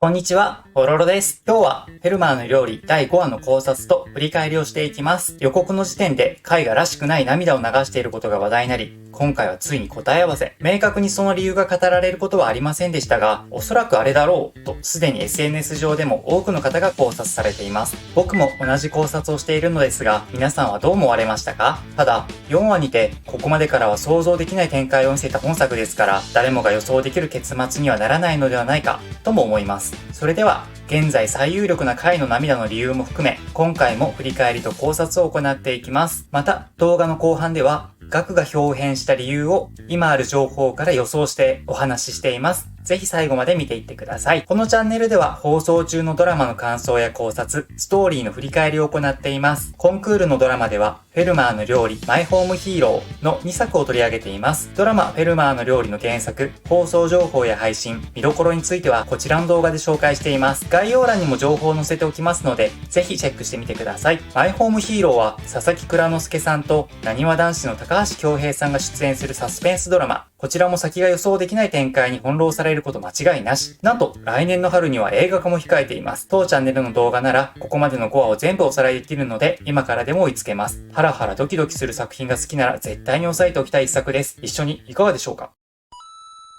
こんにちは、オロロです。今日はフェルマーの料理第5話の考察と振り返りをしていきます。予告の時点で絵画らしくない涙を流していることが話題になり、今回はついに答え合わせ。明確にその理由が語られることはありませんでしたが、おそらくあれだろうとすでに SNS 上でも多くの方が考察されています。僕も同じ考察をしているのですが、皆さんはどう思われましたか？ただ、4話にてここまでからは想像できない展開を見せた本作ですから、誰もが予想できる結末にはならないのではないかとも思います。それでは現在最有力な回の涙の理由も含め、今回も振り返りと考察を行っていきます。また動画の後半ではガクが表変した理由を今ある情報から予想してお話ししています。ぜひ最後まで見ていってください。このチャンネルでは放送中のドラマの感想や考察、ストーリーの振り返りを行っています。コンクールのドラマではフェルマーの料理、マイホームヒーローの2作を取り上げています。ドラマフェルマーの料理の原作、放送情報や配信、見どころについてはこちらの動画で紹介しています。概要欄にも情報を載せておきますので、ぜひチェックしてみてください。マイホームヒーローは佐々木蔵之介さんとなにわ男子の高橋恭平さんが出演するサスペンスドラマ。こちらも先が予想できない展開に翻弄されること間違いなし。なんと来年の春には映画化も控えています。当チャンネルの動画ならここまでの5話を全部おさらいできるので今からでも追いつけます。ハラハラドキドキする作品が好きなら絶対に押さえておきたい一作です。一緒にいかがでしょうか？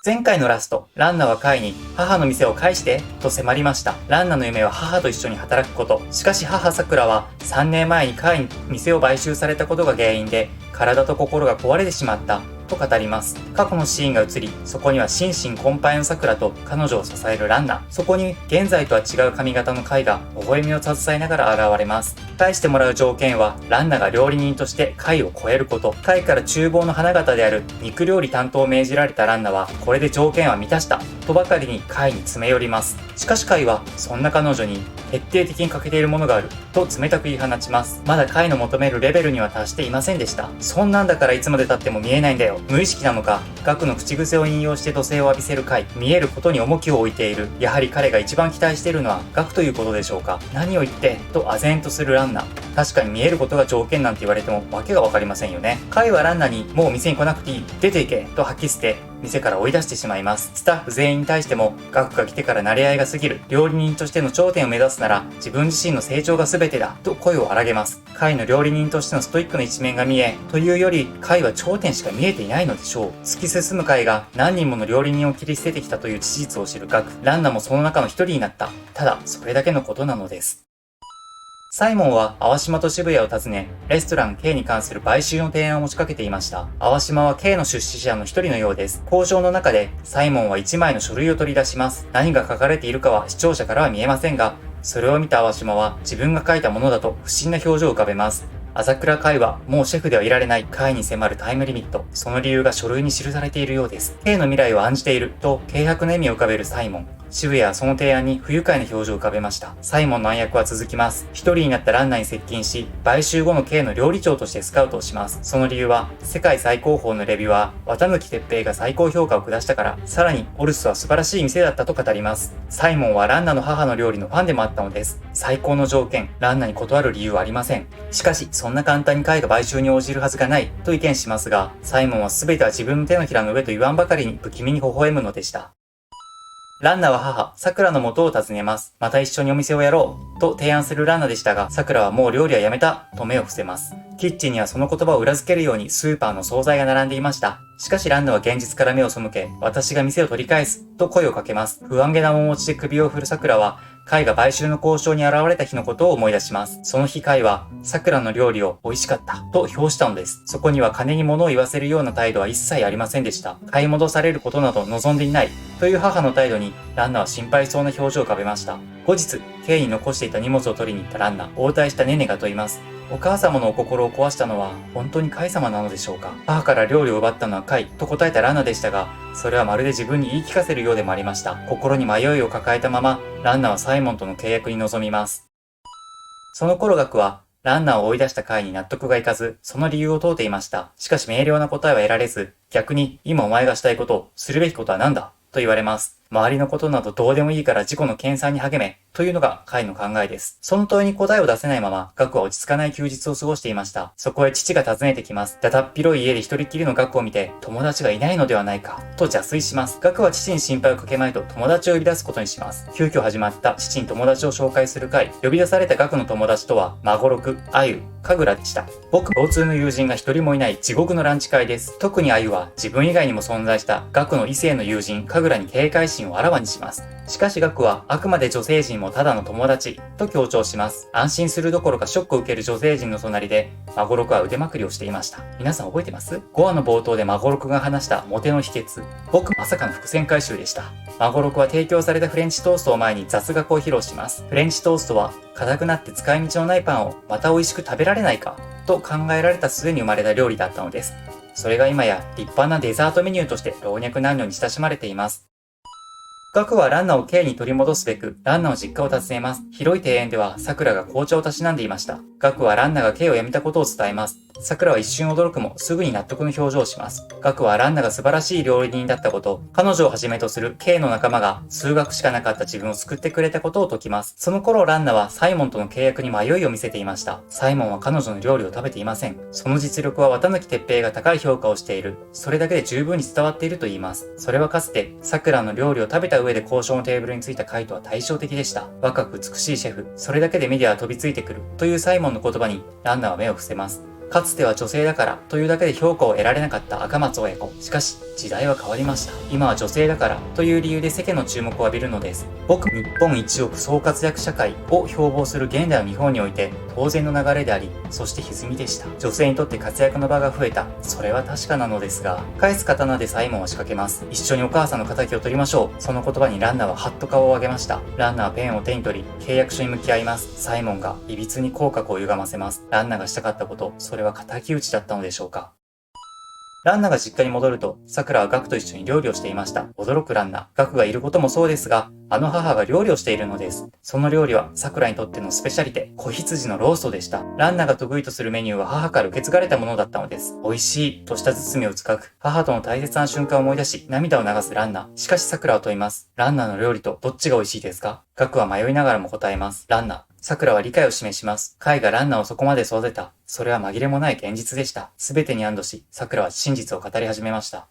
前回のラスト、ランナはカイに母の店を返してと迫りました。ランナの夢は母と一緒に働くこと。しかし母さくらは3年前にカイに店を買収されたことが原因で体と心が壊れてしまったと語ります。過去のシーンが映り、そこには心身困憊のさくらと彼女を支えるランナ。そこに現在とは違う髪型のカイが微笑みを携えながら現れます。返してもらう条件はランナが料理人としてカイを超えること。カイから厨房の花形である肉料理担当を命じられたランナはこれで条件は満たしたとばかりにカイに詰め寄ります。しかしカイはそんな彼女に徹底的に欠けているものがあると冷たく言い放ちます。まだカイの求めるレベルには達していませんでした。そんなんだからいつまで経っても見えないんだよ。無意識なのか、ガクの口癖を引用して怒声を浴びせるカイ。見えることに重きを置いている。やはり彼が一番期待しているのはガクということでしょうか。何を言ってと唖然とするランナー。確かに見えることが条件なんて言われてもわけがわかりませんよね。カイはランナーにもう店に来なくていい、出て行けと吐き捨て店から追い出してしまいます。スタッフ全員に対してもガクが来てから慣れ合いが過ぎる。料理人としての頂点を目指すなら自分自身の成長が全てだと声を荒げます。カイの料理人としてのストイックな一面が見え、というよりカイは頂点しか見えていないのでしょう。突き進むカイが何人もの料理人を切り捨ててきたという事実を知るガク。ランナもその中の一人になった。ただそれだけのことなのです。サイモンは淡島と渋谷を訪ね、レストラン K に関する買収の提案を持ちかけていました。淡島は K の出資者の一人のようです。交渉の中でサイモンは1枚の書類を取り出します。何が書かれているかは視聴者からは見えませんが、それを見た淡島は自分が書いたものだと不審な表情を浮かべます。朝倉海はもうシェフではいられない。海に迫るタイムリミット。その理由が書類に記されているようです。K の未来を案じていると軽薄な笑みを浮かべるサイモン。渋谷はその提案に不愉快な表情を浮かべました。サイモンの暗躍は続きます。一人になったランナーに接近し、買収後の K の料理長としてスカウトをします。その理由は、世界最高峰のレビュアー、綿貫哲平が最高評価を下したから、さらに、オルスは素晴らしい店だったと語ります。サイモンはランナの母の料理のファンでもあったのです。最高の条件、ランナに断る理由はありません。しかし、そんな簡単にKが買収に応じるはずがない、と意見しますが、サイモンは全ては自分の手のひらの上と言わんばかりに不気味に微笑むのでした。ランナは母、さくらの元を訪ねます。また一緒にお店をやろう、と提案するランナでしたが、さくらはもう料理はやめた、と目を伏せます。キッチンにはその言葉を裏付けるようにスーパーの惣菜が並んでいました。しかしランナは現実から目を背け、私が店を取り返す、と声をかけます。不安げな面持ちで首を振るさくらは、カイが買収の交渉に現れた日のことを思い出します。その日カイは、さくらの料理を美味しかった、と評したのです。そこには金に物を言わせるような態度は一切ありませんでした。買い戻されることなど望んでいない、という母の態度に、ランナは心配そうな表情を浮かべました。後日、K に残していた荷物を取りに行ったランナ、応対したネネが問います。お母様のお心を壊したのは本当にカイ様なのでしょうか。母から料理を奪ったのはカイと答えたランナでしたが、それはまるで自分に言い聞かせるようでもありました。心に迷いを抱えたまま、ランナはサイモンとの契約に臨みます。その頃ガクは、ランナーを追い出したカイに納得がいかず、その理由を問うていました。しかし明瞭な答えは得られず、逆に今お前がしたいこと、するべきことは何だと言われます。周りのことなどどうでもいいから自己の研鑽に励め、というのがカイの考えです。その問いに答えを出せないまま、ガクは落ち着かない休日を過ごしていました。そこへ父が訪ねてきます。だだっ広い家で一人っきりのガクを見て、友達がいないのではないか、と邪推します。ガクは父に心配をかけまいと友達を呼び出すことにします。急遽始まった父に友達を紹介する会。呼び出されたガクの友達とは、マゴロク、アユ、カグラでした。僕共通の友人が一人もいない地獄のランチ会です。特にアユは自分以外にも存在したガクの異性の友人、カグラに警戒心をあらわにします。しかしガクはあくまで女性陣もただの友達と強調します。安心するどころかショックを受ける女性陣の隣で、マゴロクは腕まくりをしていました。皆さん覚えてます？ 5 話の冒頭でマゴロクが話したモテの秘訣。僕まさかの伏線回収でした。マゴロクは提供されたフレンチトーストを前に雑学を披露します。フレンチトーストは硬くなって使い道のないパンをまた美味しく食べられないかと考えられた末に生まれた料理だったのです。それが今や立派なデザートメニューとして老若男女に親しまれています。ガクはランナを K に取り戻すべく、ランナの実家を訪ねます。広い庭園では、桜が紅茶をたしなんでいました。ガクはランナが K を辞めたことを伝えます。桜は一瞬驚くも、すぐに納得の表情をします。ガクはランナが素晴らしい料理人だったこと、彼女をはじめとする K の仲間が、数学しかなかった自分を救ってくれたことを説きます。その頃ランナはサイモンとの契約に迷いを見せていました。サイモンは彼女の料理を食べていません。その実力は綿貫哲平が高い評価をしている。それだけで十分に伝わっていると言います。それはかつて、桜の料理を食べた上で交渉のテーブルについた回とは対照的でした。若く美しいシェフ、それだけでメディアは飛びついてくる。というサイモンの言葉に、ランナは目を伏せます。かつては女性だからというだけで評価を得られなかった赤松親子。しかし、時代は変わりました。今は女性だからという理由で世間の注目を浴びるのです。僕、日本一億総活躍社会を標榜する現代の日本において当然の流れであり、そして歪みでした。女性にとって活躍の場が増えた。それは確かなのですが、返す刀でサイモンは仕掛けます。一緒にお母さんの仇を取りましょう。その言葉にランナはハッと顔を上げました。ランナはペンを手に取り、契約書に向き合います。サイモンが歪に口角を歪ませます。ランナがしたかったこと、それは敵討ちだったのでしょうか。ランナが実家に戻ると、桜はガクと一緒に料理をしていました。驚くランナ。ガクがいることもそうですが、あの母が料理をしているのです。その料理は桜にとってのスペシャリテ、子羊のローストでした。ランナが得意とするメニューは母から受け継がれたものだったのです。美味しいとした包みを使う母との大切な瞬間を思い出し、涙を流すランナ。しかし桜は問います。ランナの料理とどっちが美味しいですか？ガクは迷いながらも答えます。ランナ。桜は理解を示します。カイがランナをそこまで育てた。それは紛れもない現実でした。すべてに安堵し、桜は真実を語り始めました。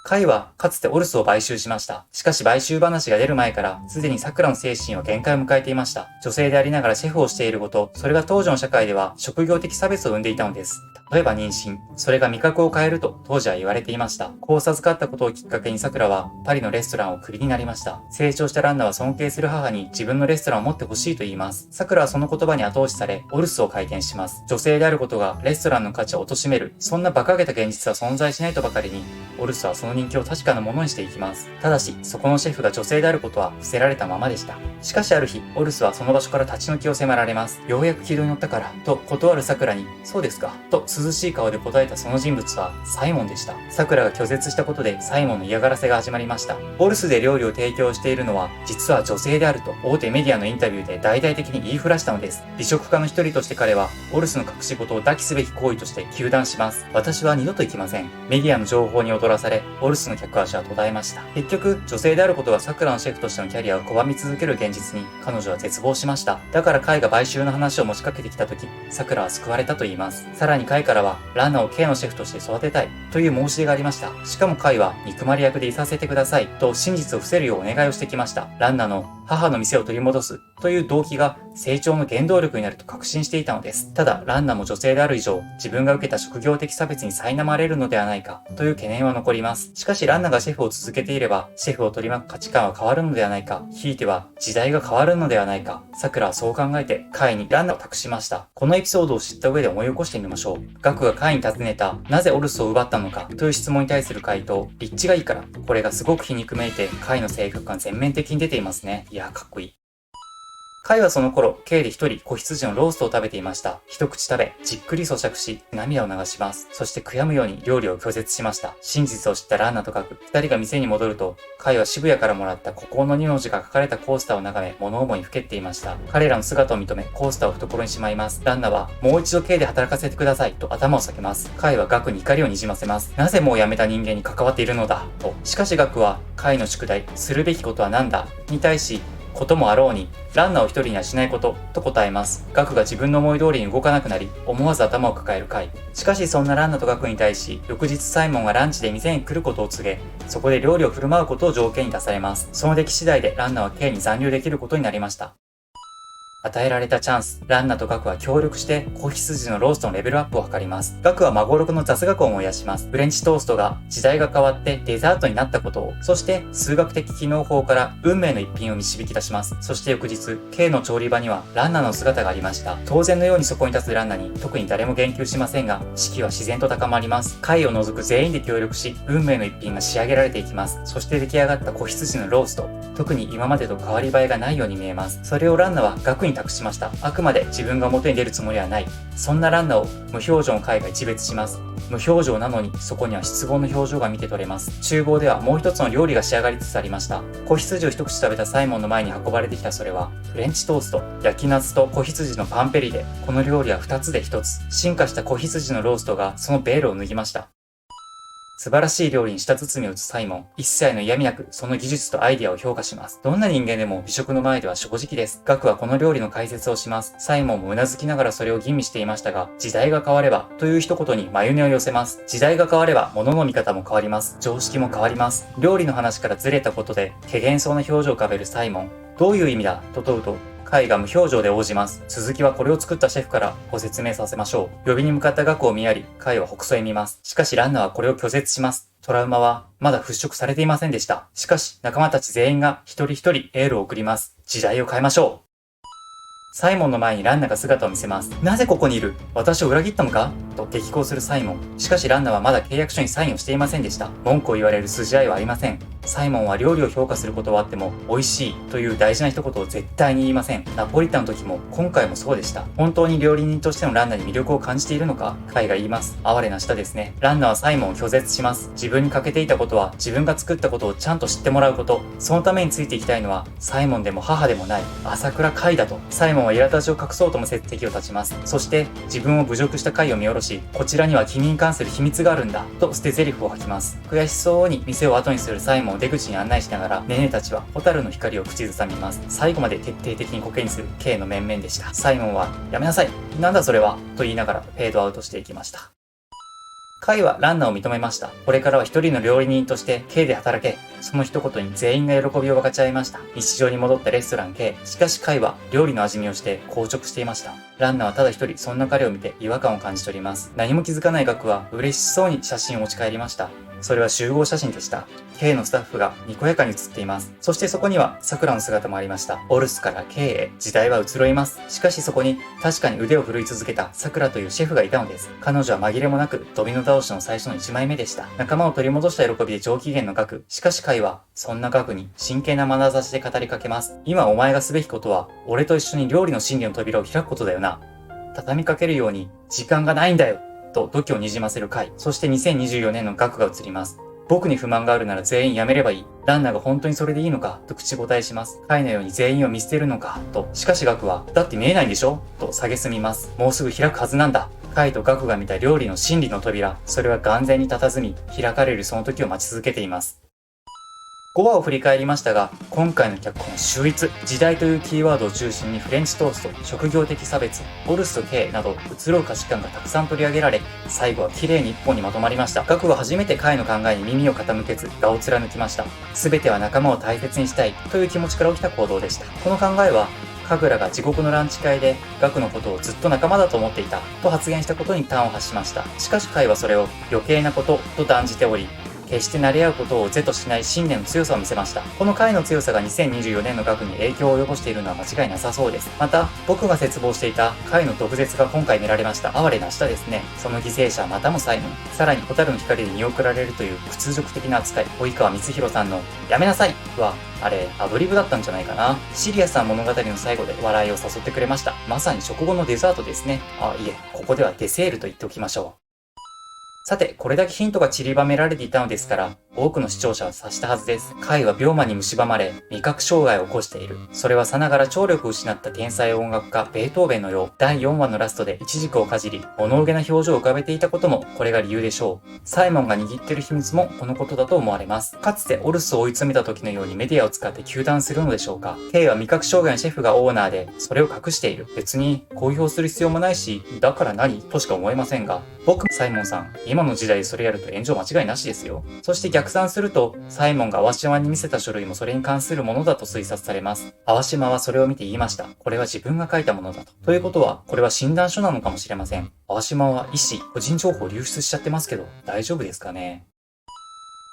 カイはかつてオルスを買収しました。しかし買収話が出る前から、すでに桜の精神は限界を迎えていました。女性でありながらシェフをしていること、それが当時の社会では職業的差別を生んでいたのです。例えば妊娠、それが味覚を変えると当時は言われていました。こう授かったことをきっかけに桜はパリのレストランをクビになりました。成長したランナは尊敬する母に自分のレストランを持ってほしいと言います。桜はその言葉に後押しされ、オルスを開店します。女性であることがレストランの価値を貶める、そんな馬鹿げた現実は存在しないとばかりに、オルスはその人気を確かなものにしていきます。ただし、そこのシェフが女性であることは伏せられたままでした。しかしある日、オルスはその場所から立ち退きを迫られます。ようやく軌道に乗ったから、と断る桜に、そうですか、と涼しい顔で答えたその人物はサイモンでした。桜が拒絶したことでサイモンの嫌がらせが始まりました。オルスで料理を提供しているのは、実は女性であると大手メディアのインタビューで大々的に言いふらしたのです。美食家の一人として彼は、オルスの隠し事を抱きすべき行為として糾弾します。私は二度と行きません。メディアの情報に踊らされ、オルスの客足は途絶えました。結局、女性であることが桜のシェフとしてのキャリアを拒み続ける現実に、彼女は絶望しました。だからカイが買収の話を持ちかけてきた時、桜は救われたと言います。さらにカイからは、ランナを K のシェフとして育てたいという申し出がありました。しかもカイは、憎まれ役でいさせてくださいと真実を伏せるようお願いをしてきました。ランナの母の店を取り戻すという動機が成長の原動力になると確信していたのです。ただ、ランナも女性である以上、自分が受けた職業的差別に苛まれるのではないかという懸念は残ります。しかし、ランナがシェフを続けていれば、シェフを取り巻く価値観は変わるのではないか、ひいては時代が変わるのではないか。桜はそう考えて、カイにランナを託しました。このエピソードを知った上で思い起こしてみましょう。ガクがカイに尋ねた、なぜオルスを奪ったのかという質問に対する回答、立地がいいから。これがすごく皮肉めいて、カイの性格が全面的に出ていますね。いや、かっこいい。カイはその頃、K で一人子羊のローストを食べていました。一口食べ、じっくり咀嚼し、涙を流します。そして悔やむように料理を拒絶しました。真実を知ったランナとガク。二人が店に戻ると、カイは渋谷からもらった孤高の2の字が書かれたコースターを眺め、物思いにふけっていました。彼らの姿を認め、コースターを懐にしまいます。ランナは、もう一度 K で働かせてください、と頭を下げます。カイはガクに怒りをにじませます。なぜもう辞めた人間に関わっているのだ、と。しかしガクは、カイの宿題、するべきことは何だ、に対し、こともあろうに、ランナーを一人にはしないこと、と答えます。ガクが自分の思い通りに動かなくなり、思わず頭を抱えるカイ。しかしそんなランナーとガクに対し、翌日サイモンがランチで店に来ることを告げ、そこで料理を振る舞うことを条件に出されます。その出来次第でランナーは K に残留できることになりました。与えられたチャンス、ランナとガクは協力して子羊のローストのレベルアップを図ります。ガクは孫六の雑学を思い出します。フレンチトーストが時代が変わってデザートになったことを、そして数学的機能法から運命の一品を導き出します。そして翌日、K の調理場にはランナの姿がありました。当然のようにそこに立つランナに特に誰も言及しませんが、士気は自然と高まります。会を除く全員で協力し、運命の一品が仕上げられていきます。そして出来上がった子羊のロースト、特に今までと変わり映えがないように見えます。それをランナはガクに託しました。あくまで自分が表に出るつもりはない。そんなランナを無表情の会が一別します。無表情なのにそこには失望の表情が見て取れます。厨房ではもう一つの料理が仕上がりつつありました。子羊を一口食べたサイモンの前に運ばれてきたそれはフレンチトースト、焼きナスと子羊のパンペリで、この料理は2つで1つ。進化した子羊のローストがそのベールを脱ぎました。素晴らしい料理に舌包みを打つサイモン。一切の嫌味なくその技術とアイデアを評価します。どんな人間でも美食の前では正直です。ガクはこの料理の解説をします。サイモンも頷きながらそれを吟味していましたが、時代が変わればという一言に眉根を寄せます。時代が変われば物の見方も変わります。常識も変わります。料理の話からずれたことで、怪訝そうな表情を浮かべるサイモン。どういう意味だと問うと、カイが無表情で応じます。続きはこれを作ったシェフからご説明させましょう。呼びに向かったガクを見やり、カイは北総へ見ます。しかしランナはこれを拒絶します。トラウマはまだ払拭されていませんでした。しかし仲間たち全員が一人一人エールを送ります。時代を変えましょう。サイモンの前にランナが姿を見せます。なぜここにいる？私を裏切ったのか？と激高するサイモン。しかしランナはまだ契約書にサインをしていませんでした。文句を言われる筋合いはありません。サイモンは料理を評価することはあっても、美味しいという大事な一言を絶対に言いません。ナポリタンの時も、今回もそうでした。本当に料理人としてのランナに魅力を感じているのか？カイが言います。哀れな舌ですね。ランナはサイモンを拒絶します。自分に欠けていたことは、自分が作ったことをちゃんと知ってもらうこと。そのためについていきたいのは、サイモンでも母でもない、朝倉カイだと。サイモンは苛立ちを隠そうとも敵を立ちます。そして、自分を侮辱したカイを見下ろし、こちらには君に関する秘密があるんだ、と捨て台詞を吐きます。悔しそうに店を後にするサイモンを出口に案内しながら、ネネたちはホタルの光を口ずさみます。最後まで徹底的にコケにする K の面々でした。サイモンは、やめなさい、なんだそれは、と言いながらフェードアウトしていきました。カイはランナを認めました。これからは一人の料理人として K で働け。その一言に全員が喜びを分かち合いました。日常に戻ったレストラン K。しかしカイは料理の味見をして硬直していました。ランナはただ一人そんな彼を見て違和感を感じ取ります。何も気づかないガクは嬉しそうに写真を持ち帰りました。それは集合写真でした。K のスタッフがにこやかに写っています。そしてそこには桜の姿もありました。オルスから K へ時代は移ろいます。しかしそこに確かに腕を振るい続けた桜というシェフがいたのです。彼女は紛れもなくドミノ倒しの最初の1枚目でした。仲間を取り戻した喜びで上機嫌のガク。しかしカイはそんなガクに真剣な眼差しで語りかけます。今お前がすべきことは俺と一緒に料理の真理の扉を開くことだよな。畳みかけるように時間がないんだよ。と度胸をにじませるカイ。そして2024年のガクが映ります。僕に不満があるなら全員辞めればいい。ランナーが本当にそれでいいのかと口答えします。カイのように全員を見捨てるのかと。しかしガクは、だって見えないんでしょと蔑みます。もうすぐ開くはずなんだ。カイとガクが見た料理の真理の扉。それは眼前に佇み、開かれるその時を待ち続けています。5話を振り返りましたが、今回の脚本秀逸。時代というキーワードを中心にフレンチトースト、職業的差別、オルスと K など移ろう価値観がたくさん取り上げられ、最後は綺麗に一本にまとまりました。ガクは初めてカイの考えに耳を傾けず、我を貫きました。すべては仲間を大切にしたいという気持ちから起きた行動でした。この考えは、神楽が地獄のランチ会でガクのことをずっと仲間だと思っていたと発言したことに端を発しました。しかしカイはそれを余計なことと断じており、決して慣れ合うことを是としない信念の強さを見せました。この回の強さが2024年の額に影響を及ぼしているのは間違いなさそうです。また、僕が絶望していた回の毒舌が今回見られました。哀れな明日ですね。その犠牲者はまたもサイモン。さらに蛍の光で見送られるという屈辱的な扱い。及川光弘さんのやめなさいは、あれ、アドリブだったんじゃないかな。シリアスな物語の最後で笑いを誘ってくれました。まさに食後のデザートですね。いえ、ここではデセールと言っておきましょう。さて、これだけヒントが散りばめられていたのですから、多くの視聴者は察したはずです。カイは病魔に蝕まれ、味覚障害を起こしている。それはさながら聴力を失った天才音楽家、ベートーベンのよう、第4話のラストでイチジクをかじり、物憂げな表情を浮かべていたことも、これが理由でしょう。サイモンが握っている秘密もこのことだと思われます。かつてオルスを追い詰めた時のようにメディアを使って糾弾するのでしょうか。ケイは味覚障害のシェフがオーナーで、それを隠している。別に公表する必要もないし、だから何としか思えませんが、僕、サイモンさん、今の時代それやると炎上間違いなしですよ。そして逆算すると、サイモンが淡島に見せた書類もそれに関するものだと推察されます。淡島はそれを見て言いました。これは自分が書いたものだと。ということは、これは診断書なのかもしれません。淡島は医師、個人情報流出しちゃってますけど、大丈夫ですかね。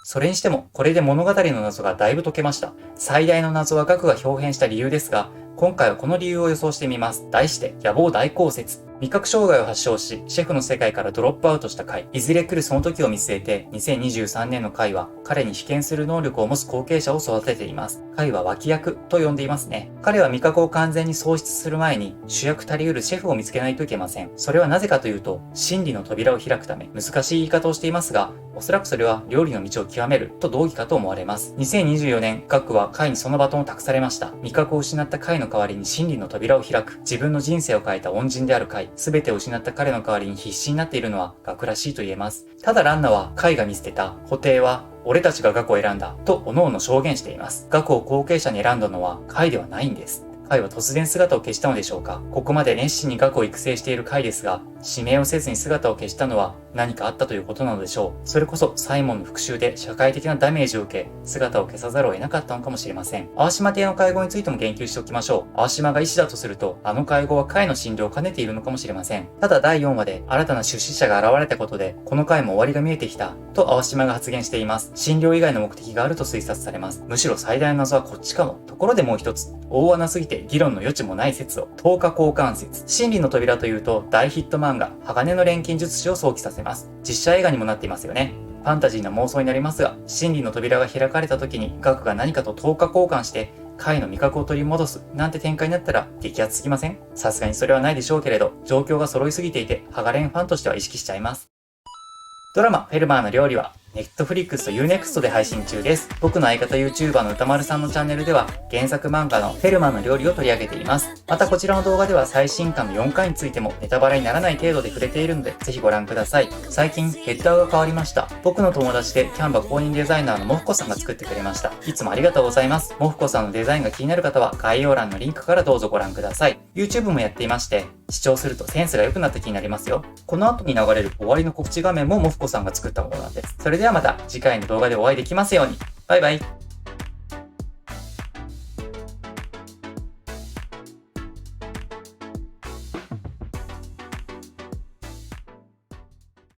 それにしても、これで物語の謎がだいぶ解けました。最大の謎はガクが表変した理由ですが、今回はこの理由を予想してみます。題して、野望大公説。味覚障害を発症し、シェフの世界からドロップアウトした回。いずれ来るその時を見据えて、2023年の回は、彼に被験する能力を持つ後継者を育てています。回は脇役と呼んでいますね。彼は味覚を完全に喪失する前に、主役足りうるシェフを見つけないといけません。それはなぜかというと、真理の扉を開くため、難しい言い方をしていますが、おそらくそれは料理の道を極めると同義かと思われます。2024年、ガクは回にそのバトンを託されました。味覚を失った回の代わりに真理の扉を開く。自分の人生を変えた恩人である回。すべてを失った彼の代わりに必死になっているのはガクらしいと言えます。ただランナは回が見捨てた。補定は俺たちがガクを選んだと各々証言しています。ガクを後継者に選んだのは回ではないんです。回は突然姿を消したのでしょうか。ここまで熱心にガクを育成している回ですが、指名をせずに姿を消したのは何かあったということなのでしょう。それこそサイモンの復讐で社会的なダメージを受け、姿を消さざるを得なかったのかもしれません。淡島邸の会合についても言及しておきましょう。淡島が医師だとすると、あの会合は回の診療を兼ねているのかもしれません。ただ第4話で新たな出資者が現れたことで、この回も終わりが見えてきたと淡島が発言しています。診療以外の目的があると推察されます。むしろ最大の謎はこっちかも。ところでもう一つ、大穴すぎて議論の余地もない説を、10日交換説。真理の扉というと大ヒット漫画鋼の錬金術師を想起させます。実写映画にもなっていますよね。ファンタジーな妄想になりますが、真理の扉が開かれた時にガクが何かと10日交換して回の味覚を取り戻すなんて展開になったら激アツすぎません？さすがにそれはないでしょうけれど、状況が揃いすぎていてハガレンファンとしては意識しちゃいます。ドラマフェルマーの料理はNetflix と Unext で配信中です。僕の相方 YouTuber の歌丸さんのチャンネルでは原作漫画のフェルマーの料理を取り上げています。またこちらの動画では最新刊の4回についてもネタバレにならない程度で触れているのでぜひご覧ください。最近ヘッダーが変わりました。僕の友達でキャンバ公認デザイナーのモフコさんが作ってくれました。いつもありがとうございます。モフコさんのデザインが気になる方は概要欄のリンクからどうぞご覧ください。YouTube もやっていまして、視聴するとセンスが良くなった気になりますよ。この後に流れる終わりの告知画面もモフコさんが作ったものなんです。それではまた次回の動画でお会いできますように。バイバイ。